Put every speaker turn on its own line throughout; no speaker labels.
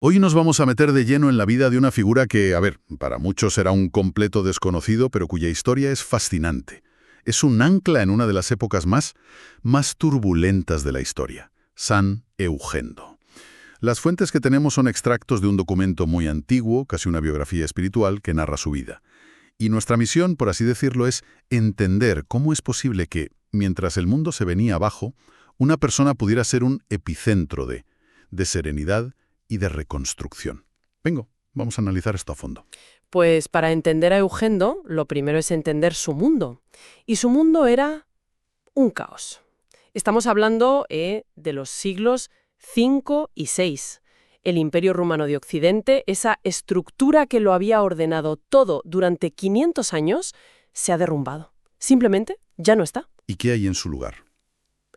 Hoy nos vamos a meter de lleno en la vida de una figura que, a ver, para muchos será un completo desconocido, pero cuya historia es fascinante. Es un ancla en una de las épocas más turbulentas de la historia, San Eugendo. Las fuentes que tenemos son extractos de un documento muy antiguo, casi una biografía espiritual, que narra su vida. Y nuestra misión, por así decirlo, es entender cómo es posible que, mientras el mundo se venía abajo, una persona pudiera ser un epicentro de serenidad y de reconstrucción. Vamos a analizar esto a fondo.
Pues para entender a Eugendo, lo primero es entender su mundo. Y su mundo era un caos. Estamos hablando de los siglos V y VI. El Imperio Rumano de Occidente, esa estructura que lo había ordenado todo durante 500 años, se ha derrumbado. Simplemente ya no está.
¿Y qué hay en su lugar?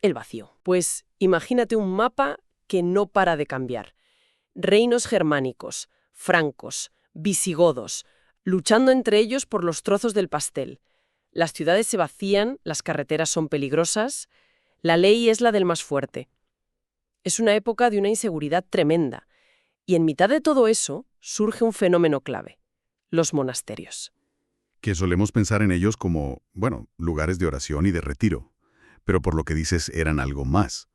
El vacío. Pues imagínate un mapa que no para de cambiar. Reinos germánicos, francos, visigodos, luchando entre ellos por los trozos del pastel. Las ciudades se vacían, las carreteras son peligrosas, la ley es la del más fuerte. Es una época de una inseguridad tremenda. Y en mitad de todo eso surge un fenómeno clave: los monasterios.
Que solemos pensar en ellos como, lugares de oración y de retiro. Pero por lo que dices, eran algo más.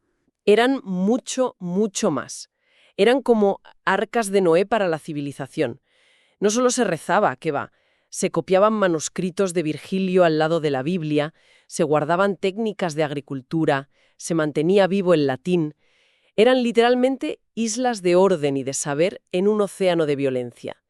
Eran mucho, mucho más. Eran como arcas de Noé para la civilización. No solo se rezaba, que va, se copiaban manuscritos de Virgilio al lado de la Biblia, se guardaban técnicas de agricultura, se mantenía vivo el latín. Eran literalmente islas de orden y de saber en un océano de violencia.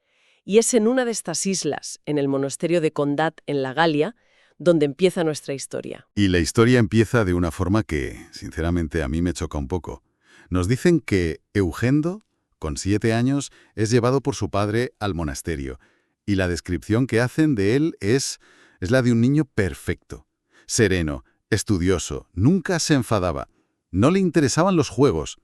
Y es en una de estas islas, en el monasterio de Condat, en la Galia, donde empieza nuestra historia.
Y la historia empieza de una forma que, sinceramente, a mí me choca un poco. Nos dicen que Eugendo, con 7 años, es llevado por su padre al monasterio, y la descripción que hacen de él es la de un niño perfecto, sereno, estudioso, nunca se enfadaba, no le interesaban los juegos.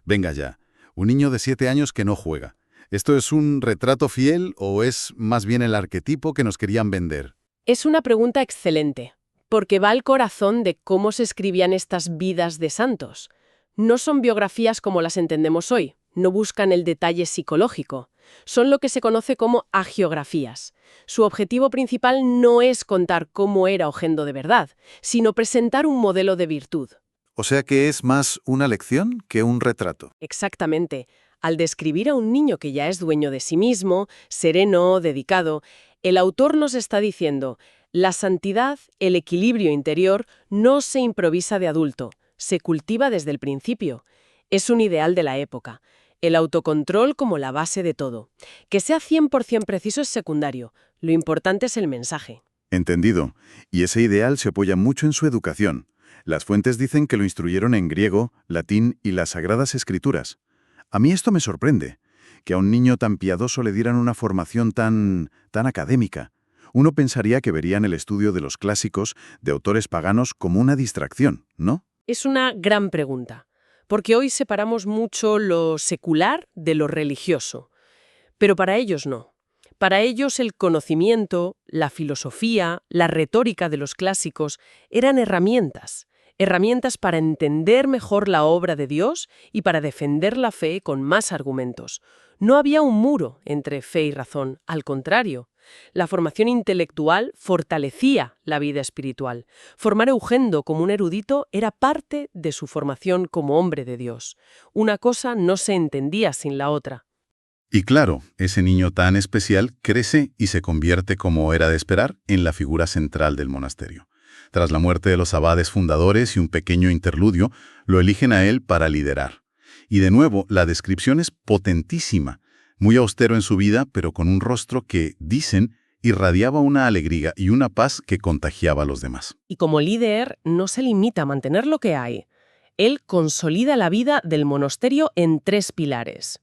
Venga ya, un niño de 7 años que no juega. ¿Esto es un retrato fiel o es más bien el arquetipo que nos querían vender?
Es una pregunta excelente, porque va al corazón de cómo se escribían estas vidas de santos. No son biografías como las entendemos hoy, no buscan el detalle psicológico. Son lo que se conoce como hagiografías. Su objetivo principal no es contar cómo era Eugendo de verdad, sino presentar un modelo de virtud.
O sea que es más una lección que un retrato.
Exactamente. Al describir a un niño que ya es dueño de sí mismo, sereno, dedicado, el autor nos está diciendo: la santidad, el equilibrio interior, no se improvisa de adulto, se cultiva desde el principio. Es un ideal de la época. El autocontrol como la base de todo. Que sea 100% preciso es secundario. Lo importante es el mensaje.
Entendido. Y ese ideal se apoya mucho en su educación. Las fuentes dicen que lo instruyeron en griego, latín y las Sagradas Escrituras. A mí esto me sorprende, que a un niño tan piadoso le dieran una formación tan académica. Uno pensaría que verían el estudio de los clásicos, de autores paganos, como una distracción, ¿no?
Es una gran pregunta, porque hoy separamos mucho lo secular de lo religioso. Pero para ellos no. Para ellos el conocimiento, la filosofía, la retórica de los clásicos eran herramientas para entender mejor la obra de Dios y para defender la fe con más argumentos. No había un muro entre fe y razón, al contrario. La formación intelectual fortalecía la vida espiritual. Formar a Eugendo como un erudito era parte de su formación como hombre de Dios. Una cosa no se entendía sin la otra.
Y claro, ese niño tan especial crece y se convierte, como era de esperar, en la figura central del monasterio. Tras la muerte de los abades fundadores y un pequeño interludio, lo eligen a él para liderar. Y de nuevo, la descripción es potentísima. Muy austero en su vida, pero con un rostro que, dicen, irradiaba una alegría y una paz que contagiaba a los demás.
Y como líder, no se limita a mantener lo que hay. Él consolida la vida del monasterio en 3 pilares.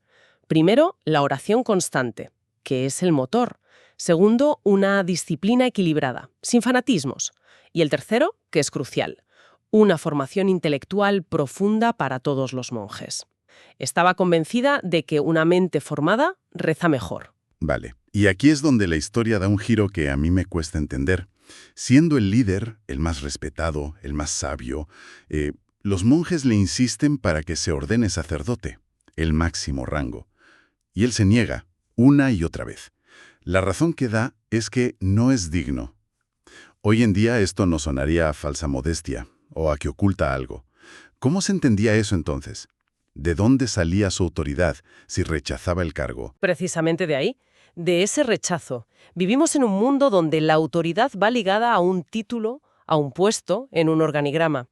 Primero, la oración constante, que es el motor. Segundo, una disciplina equilibrada, sin fanatismos. Y el tercero, que es crucial, una formación intelectual profunda para todos los monjes. Estaba convencida de que una mente formada reza mejor.
Vale, y aquí es donde la historia da un giro que a mí me cuesta entender. Siendo el líder, el más respetado, el más sabio, los monjes le insisten para que se ordene sacerdote, el máximo rango. Y él se niega, una y otra vez. La razón que da es que no es digno. Hoy en día esto no sonaría a falsa modestia o a que oculta algo. ¿Cómo se entendía eso entonces? ¿De dónde salía su autoridad si rechazaba el cargo?
Precisamente de ahí, de ese rechazo. Vivimos en un mundo donde la autoridad va ligada a un título, a un puesto, en un organigrama.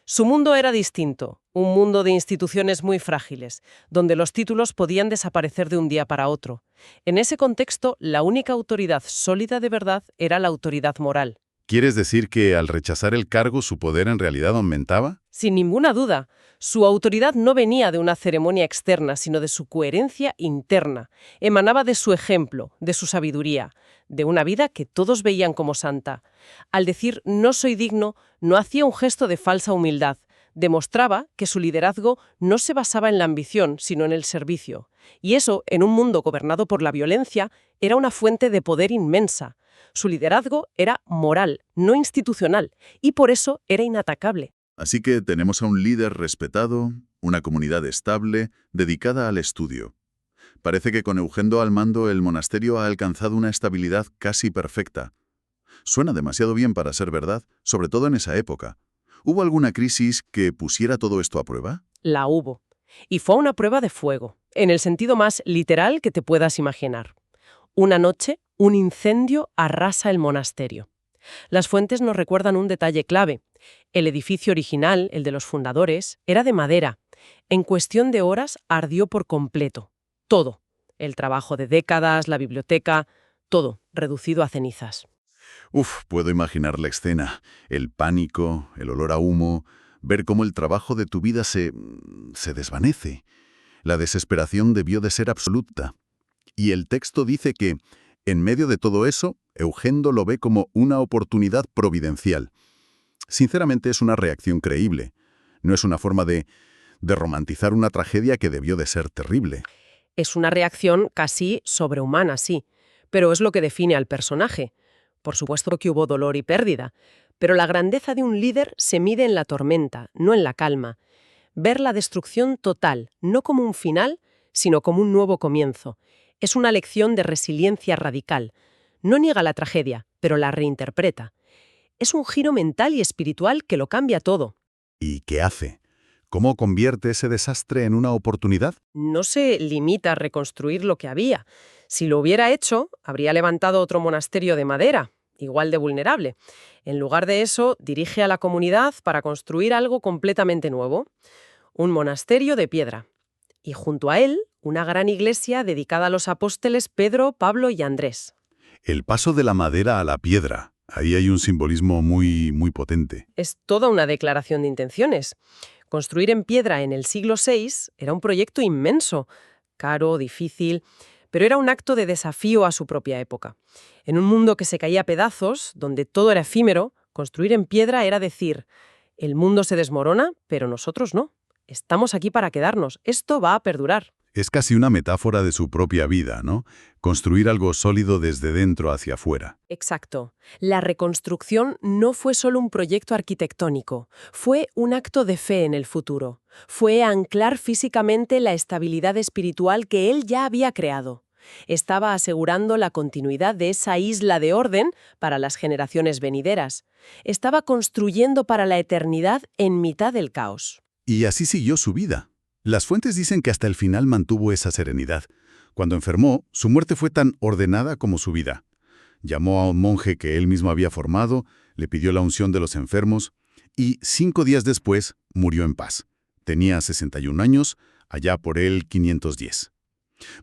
Su mundo era distinto, un mundo de instituciones muy frágiles, donde los títulos podían desaparecer de un día para otro. En ese contexto, la única autoridad sólida de verdad era la autoridad moral.
¿Quieres decir que al rechazar el cargo su poder en realidad aumentaba?
Sin ninguna duda, su autoridad no venía de una ceremonia externa, sino de su coherencia interna. Emanaba de su ejemplo, de su sabiduría, de una vida que todos veían como santa. Al decir «no soy digno», no hacía un gesto de falsa humildad. Demostraba que su liderazgo no se basaba en la ambición, sino en el servicio. Y eso, en un mundo gobernado por la violencia, era una fuente de poder inmensa. Su liderazgo era moral, no institucional, y por eso era inatacable.
Así que tenemos a un líder respetado, una comunidad estable, dedicada al estudio. Parece que con Eugendo al mando el monasterio ha alcanzado una estabilidad casi perfecta. Suena demasiado bien para ser verdad, sobre todo en esa época. ¿Hubo alguna crisis que pusiera todo esto a prueba?
La hubo. Y fue una prueba de fuego, en el sentido más literal que te puedas imaginar. Una noche, un incendio arrasa el monasterio. Las fuentes nos recuerdan un detalle clave. El edificio original, el de los fundadores, era de madera. En cuestión de horas ardió por completo. Todo. El trabajo de décadas, la biblioteca, todo reducido a cenizas.
Puedo imaginar la escena. El pánico, el olor a humo, ver cómo el trabajo de tu vida se desvanece. La desesperación debió de ser absoluta. Y el texto dice que, en medio de todo eso, Eugendo lo ve como una oportunidad providencial. Sinceramente es una reacción creíble. No es una forma de romantizar una tragedia que debió de ser terrible.
Es una reacción casi sobrehumana, sí, pero es lo que define al personaje. Por supuesto que hubo dolor y pérdida, pero la grandeza de un líder se mide en la tormenta, no en la calma. Ver la destrucción total, no como un final, sino como un nuevo comienzo. Es una lección de resiliencia radical. No niega la tragedia, pero la reinterpreta. Es un giro mental y espiritual que lo cambia todo.
¿Y qué hace? ¿Cómo convierte ese desastre en una oportunidad?
No se limita a reconstruir lo que había. Si lo hubiera hecho, habría levantado otro monasterio de madera, igual de vulnerable. En lugar de eso, dirige a la comunidad para construir algo completamente nuevo. Un monasterio de piedra. Y junto a él, una gran iglesia dedicada a los apóstoles Pedro, Pablo y Andrés.
El paso de la madera a la piedra. Ahí hay un simbolismo muy potente.
Es toda una declaración de intenciones. Construir en piedra en el siglo VI era un proyecto inmenso, caro, difícil, pero era un acto de desafío a su propia época. En un mundo que se caía a pedazos, donde todo era efímero, construir en piedra era decir, el mundo se desmorona, pero nosotros no. Estamos aquí para quedarnos. Esto va a perdurar.
Es casi una metáfora de su propia vida, ¿no? Construir algo sólido desde dentro hacia afuera.
Exacto. La reconstrucción no fue solo un proyecto arquitectónico, fue un acto de fe en el futuro. Fue anclar físicamente la estabilidad espiritual que él ya había creado. Estaba asegurando la continuidad de esa isla de orden para las generaciones venideras. Estaba construyendo para la eternidad en mitad del caos.
Y así siguió su vida. Las fuentes dicen que hasta el final mantuvo esa serenidad. Cuando enfermó, su muerte fue tan ordenada como su vida. Llamó a un monje que él mismo había formado, le pidió la unción de los enfermos y 5 días después murió en paz. Tenía 61 años, allá por el 510.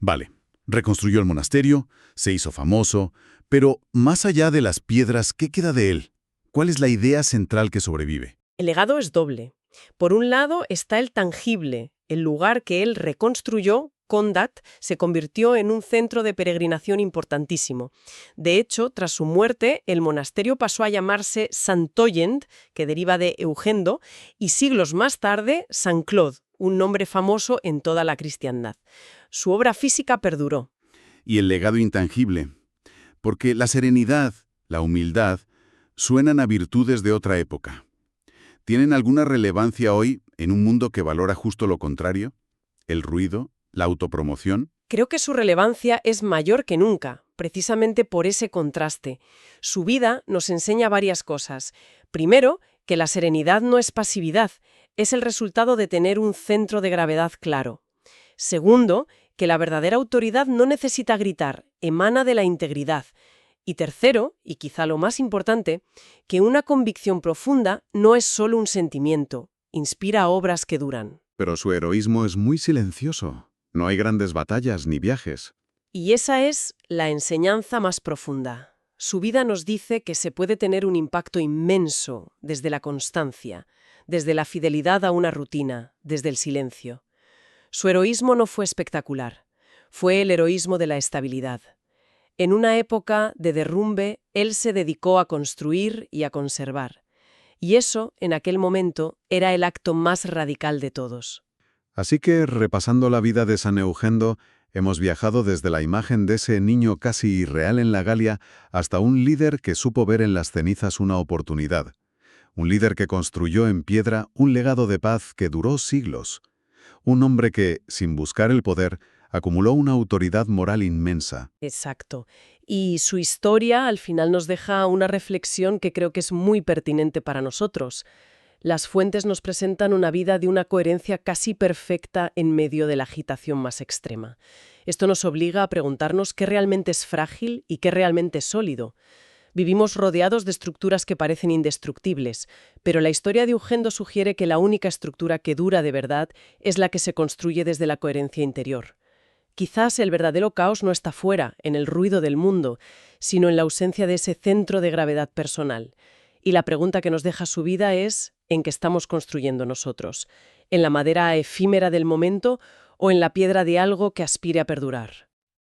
Vale, reconstruyó el monasterio, se hizo famoso, pero más allá de las piedras, ¿qué queda de él? ¿Cuál es la idea central que sobrevive?
El legado es doble. Por un lado está el tangible. El lugar que él reconstruyó, Condat, se convirtió en un centro de peregrinación importantísimo. De hecho, tras su muerte, el monasterio pasó a llamarse Santoyend, que deriva de Eugendo, y siglos más tarde, San Claude, un nombre famoso en toda la cristiandad. Su obra física perduró.
Y el legado intangible. Porque la serenidad, la humildad, suenan a virtudes de otra época. ¿Tienen alguna relevancia hoy en un mundo que valora justo lo contrario? ¿El ruido? ¿La autopromoción?
Creo que su relevancia es mayor que nunca, precisamente por ese contraste. Su vida nos enseña varias cosas. Primero, que la serenidad no es pasividad, es el resultado de tener un centro de gravedad claro. Segundo, que la verdadera autoridad no necesita gritar, emana de la integridad. Y tercero, y quizá lo más importante, que una convicción profunda no es solo un sentimiento, inspira obras que duran.
Pero su heroísmo es muy silencioso. No hay grandes batallas ni viajes.
Y esa es la enseñanza más profunda. Su vida nos dice que se puede tener un impacto inmenso desde la constancia, desde la fidelidad a una rutina, desde el silencio. Su heroísmo no fue espectacular, fue el heroísmo de la estabilidad. En una época de derrumbe, él se dedicó a construir y a conservar. Y eso, en aquel momento, era el acto más radical de todos.
Así que, repasando la vida de San Eugendo, hemos viajado desde la imagen de ese niño casi irreal en la Galia hasta un líder que supo ver en las cenizas una oportunidad. Un líder que construyó en piedra un legado de paz que duró siglos. Un hombre que, sin buscar el poder, acumuló una autoridad moral inmensa.
Exacto. Y su historia al final nos deja una reflexión que creo que es muy pertinente para nosotros. Las fuentes nos presentan una vida de una coherencia casi perfecta en medio de la agitación más extrema. Esto nos obliga a preguntarnos qué realmente es frágil y qué realmente es sólido. Vivimos rodeados de estructuras que parecen indestructibles, pero la historia de Eugendo sugiere que la única estructura que dura de verdad es la que se construye desde la coherencia interior. Quizás el verdadero caos no está fuera, en el ruido del mundo, sino en la ausencia de ese centro de gravedad personal. Y la pregunta que nos deja su vida es: ¿en qué estamos construyendo nosotros? ¿En la madera efímera del momento o en la piedra de algo que aspire a perdurar?